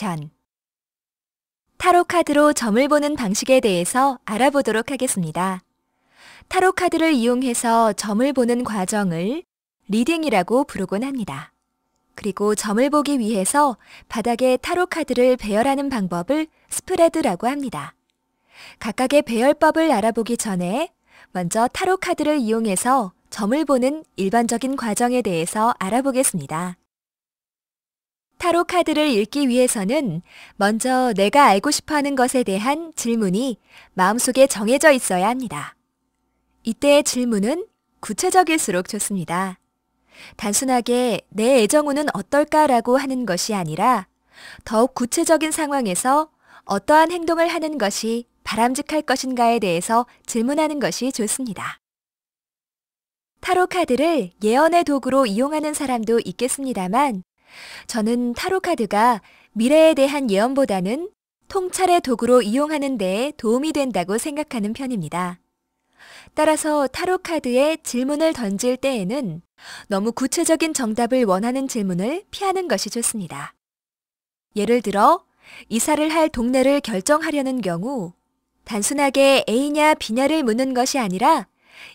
전 타로 카드로 점을 보는 방식에 대해서 알아보도록 하겠습니다. 타로 카드를 이용해서 점을 보는 과정을 리딩이라고 부르곤 합니다. 그리고 점을 보기 위해서 바닥에 타로 카드를 배열하는 방법을 스프레드라고 합니다. 각각의 배열법을 알아보기 전에 먼저 타로 카드를 이용해서 점을 보는 일반적인 과정에 대해서 알아보겠습니다. 타로 카드를 읽기 위해서는 먼저 내가 알고 싶어하는 것에 대한 질문이 마음속에 정해져 있어야 합니다. 이때의 질문은 구체적일수록 좋습니다. 단순하게 내 애정운은 어떨까라고 하는 것이 아니라 더욱 구체적인 상황에서 어떠한 행동을 하는 것이 바람직할 것인가에 대해서 질문하는 것이 좋습니다. 타로 카드를 예언의 도구로 이용하는 사람도 있겠습니다만 저는 타로 카드가 미래에 대한 예언보다는 통찰의 도구로 이용하는 데에 도움이 된다고 생각하는 편입니다. 따라서 타로 카드에 질문을 던질 때에는 너무 구체적인 정답을 원하는 질문을 피하는 것이 좋습니다. 예를 들어 이사를 할 동네를 결정하려는 경우 단순하게 A냐 B냐를 묻는 것이 아니라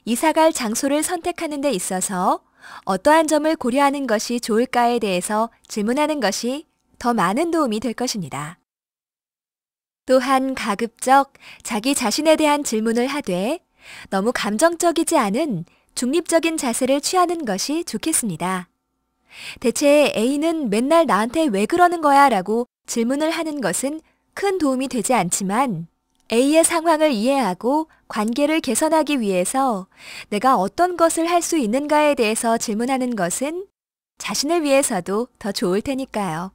이사갈 장소를 선택하는 데 있어서 어떠한 점을 고려하는 것이 좋을까에 대해서 질문하는 것이 더 많은 도움이 될 것입니다. 또한 가급적 자기 자신에 대한 질문을 하되 너무 감정적이지 않은 중립적인 자세를 취하는 것이 좋겠습니다. 대체 A는 맨날 나한테 왜 그러는 거야? 라고 질문을 하는 것은 큰 도움이 되지 않지만 A의 상황을 이해하고 관계를 개선하기 위해서 내가 어떤 것을 할 수 있는가에 대해서 질문하는 것은 자신을 위해서도 더 좋을 테니까요.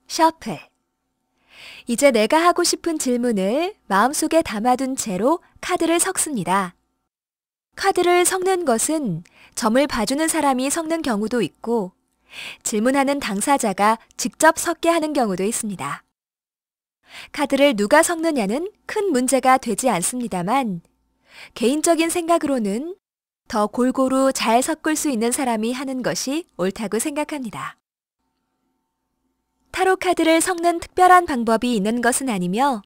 셔플. 이제 내가 하고 싶은 질문을 마음속에 담아둔 채로 카드를 섞습니다. 카드를 섞는 것은 점을 봐주는 사람이 섞는 경우도 있고 질문하는 당사자가 직접 섞게 하는 경우도 있습니다. 카드를 누가 섞느냐는 큰 문제가 되지 않습니다만 개인적인 생각으로는 더 골고루 잘 섞을 수 있는 사람이 하는 것이 옳다고 생각합니다. 타로 카드를 섞는 특별한 방법이 있는 것은 아니며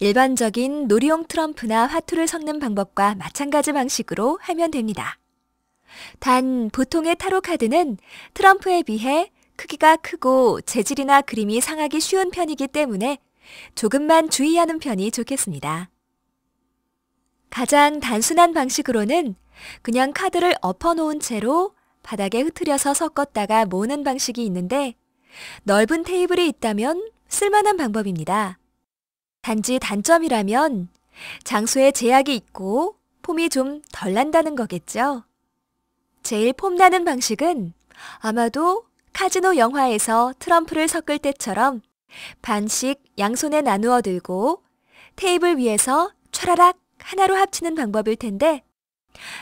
일반적인 놀이용 트럼프나 화투를 섞는 방법과 마찬가지 방식으로 하면 됩니다. 단 보통의 타로 카드는 트럼프에 비해 크기가 크고 재질이나 그림이 상하기 쉬운 편이기 때문에 조금만 주의하는 편이 좋겠습니다. 가장 단순한 방식으로는 그냥 카드를 엎어놓은 채로 바닥에 흐트려서 섞었다가 모으는 방식이 있는데 넓은 테이블이 있다면 쓸만한 방법입니다. 단지 단점이라면 장소에 제약이 있고 폼이 좀 덜 난다는 거겠죠. 제일 폼 나는 방식은 아마도 카지노 영화에서 트럼프를 섞을 때처럼 반씩 양손에 나누어 들고 테이블 위에서 촤라락 하나로 합치는 방법일 텐데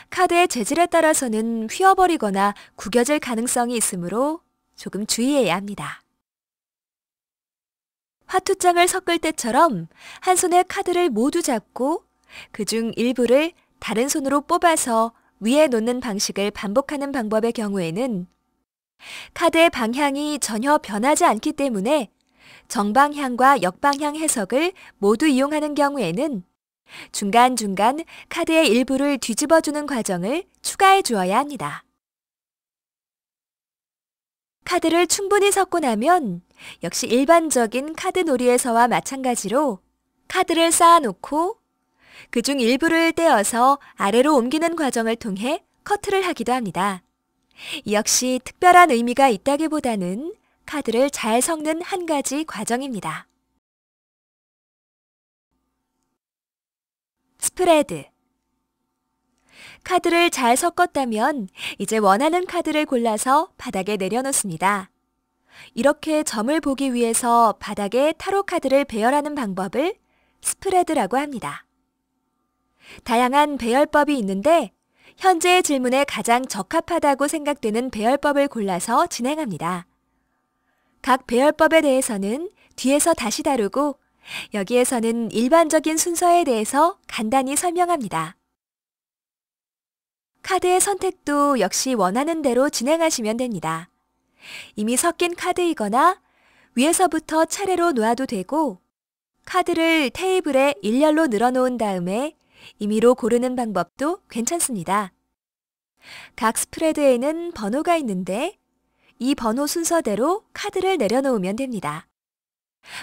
카드의 재질에 따라서는 휘어버리거나 구겨질 가능성이 있으므로 조금 주의해야 합니다. 화투장을 섞을 때처럼 한 손에 카드를 모두 잡고 그중 일부를 다른 손으로 뽑아서 위에 놓는 방식을 반복하는 방법의 경우에는 카드의 방향이 전혀 변하지 않기 때문에 정방향과 역방향 해석을 모두 이용하는 경우에는 중간중간 카드의 일부를 뒤집어주는 과정을 추가해 주어야 합니다. 카드를 충분히 섞고 나면 역시 일반적인 카드 놀이에서와 마찬가지로 카드를 쌓아놓고 그중 일부를 떼어서 아래로 옮기는 과정을 통해 커트를 하기도 합니다. 역시 특별한 의미가 있다기보다는 카드를 잘 섞는 한 가지 과정입니다. 스프레드. 카드를 잘 섞었다면 이제 원하는 카드를 골라서 바닥에 내려놓습니다. 이렇게 점을 보기 위해서 바닥에 타로 카드를 배열하는 방법을 스프레드라고 합니다. 다양한 배열법이 있는데 현재의 질문에 가장 적합하다고 생각되는 배열법을 골라서 진행합니다. 각 배열법에 대해서는 뒤에서 다시 다루고 여기에서는 일반적인 순서에 대해서 간단히 설명합니다. 카드의 선택도 역시 원하는 대로 진행하시면 됩니다. 이미 섞인 카드이거나 위에서부터 차례로 놓아도 되고, 카드를 테이블에 일렬로 늘어놓은 다음에 임의로 고르는 방법도 괜찮습니다. 각 스프레드에는 번호가 있는데 이 번호 순서대로 카드를 내려놓으면 됩니다.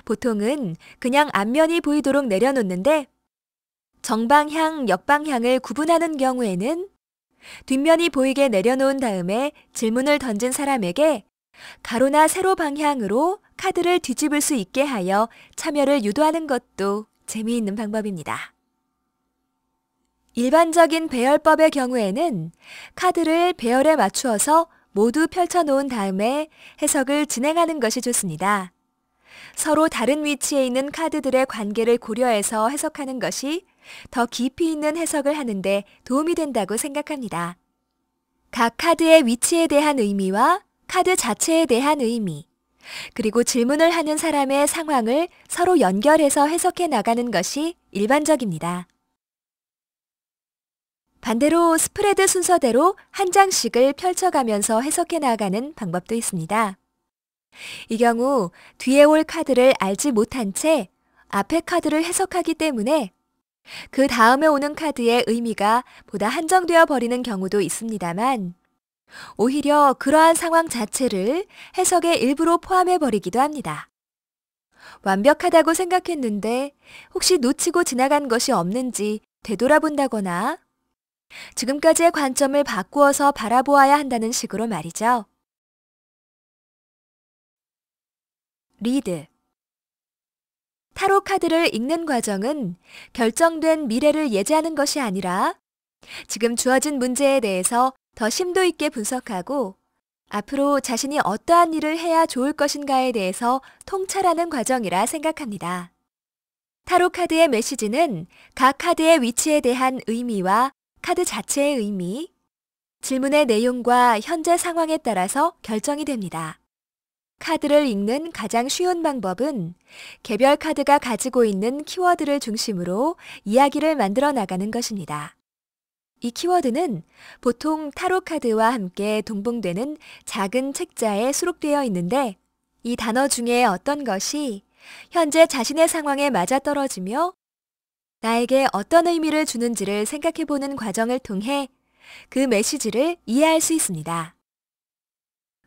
보통은 그냥 앞면이 보이도록 내려놓는데 정방향, 역방향을 구분하는 경우에는 뒷면이 보이게 내려놓은 다음에 질문을 던진 사람에게 가로나 세로 방향으로 카드를 뒤집을 수 있게 하여 참여를 유도하는 것도 재미있는 방법입니다. 일반적인 배열법의 경우에는 카드를 배열에 맞추어서 모두 펼쳐놓은 다음에 해석을 진행하는 것이 좋습니다. 서로 다른 위치에 있는 카드들의 관계를 고려해서 해석하는 것이 더 깊이 있는 해석을 하는데 도움이 된다고 생각합니다. 각 카드의 위치에 대한 의미와 카드 자체에 대한 의미, 그리고 질문을 하는 사람의 상황을 서로 연결해서 해석해 나가는 것이 일반적입니다. 반대로 스프레드 순서대로 한 장씩을 펼쳐가면서 해석해 나가는 방법도 있습니다. 이 경우 뒤에 올 카드를 알지 못한 채 앞의 카드를 해석하기 때문에 그 다음에 오는 카드의 의미가 보다 한정되어 버리는 경우도 있습니다만, 오히려 그러한 상황 자체를 해석의 일부로 포함해 버리기도 합니다. 완벽하다고 생각했는데 혹시 놓치고 지나간 것이 없는지 되돌아본다거나 지금까지의 관점을 바꾸어서 바라보아야 한다는 식으로 말이죠. 리드. 타로 카드를 읽는 과정은 결정된 미래를 예지하는 것이 아니라 지금 주어진 문제에 대해서 더 심도 있게 분석하고 앞으로 자신이 어떠한 일을 해야 좋을 것인가에 대해서 통찰하는 과정이라 생각합니다. 타로 카드의 메시지는 각 카드의 위치에 대한 의미와 카드 자체의 의미, 질문의 내용과 현재 상황에 따라서 결정이 됩니다. 카드를 읽는 가장 쉬운 방법은 개별 카드가 가지고 있는 키워드를 중심으로 이야기를 만들어 나가는 것입니다. 이 키워드는 보통 타로 카드와 함께 동봉되는 작은 책자에 수록되어 있는데 이 단어 중에 어떤 것이 현재 자신의 상황에 맞아떨어지며 나에게 어떤 의미를 주는지를 생각해보는 과정을 통해 그 메시지를 이해할 수 있습니다.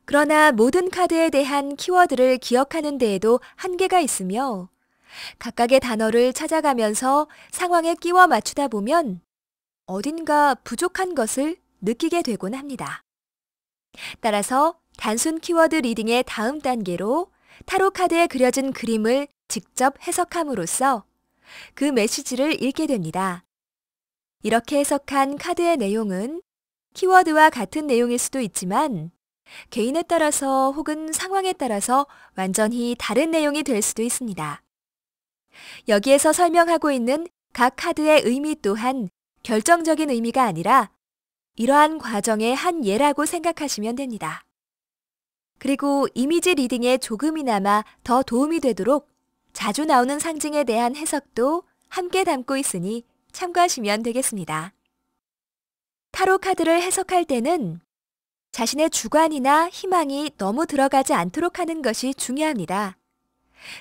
그러나 모든 카드에 대한 키워드를 기억하는 데에도 한계가 있으며 각각의 단어를 찾아가면서 상황에 끼워 맞추다 보면 어딘가 부족한 것을 느끼게 되곤 합니다. 따라서 단순 키워드 리딩의 다음 단계로 타로 카드에 그려진 그림을 직접 해석함으로써 그 메시지를 읽게 됩니다. 이렇게 해석한 카드의 내용은 키워드와 같은 내용일 수도 있지만 개인에 따라서 혹은 상황에 따라서 완전히 다른 내용이 될 수도 있습니다. 여기에서 설명하고 있는 각 카드의 의미 또한 결정적인 의미가 아니라 이러한 과정의 한 예라고 생각하시면 됩니다. 그리고 이미지 리딩에 조금이나마 더 도움이 되도록 자주 나오는 상징에 대한 해석도 함께 담고 있으니 참고하시면 되겠습니다. 타로 카드를 해석할 때는 자신의 주관이나 희망이 너무 들어가지 않도록 하는 것이 중요합니다.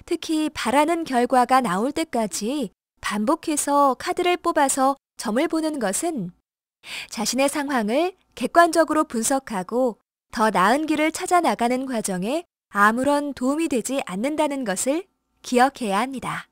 특히 바라는 결과가 나올 때까지 반복해서 카드를 뽑아서 점을 보는 것은 자신의 상황을 객관적으로 분석하고 더 나은 길을 찾아 나가는 과정에 아무런 도움이 되지 않는다는 것을 기억해야 합니다.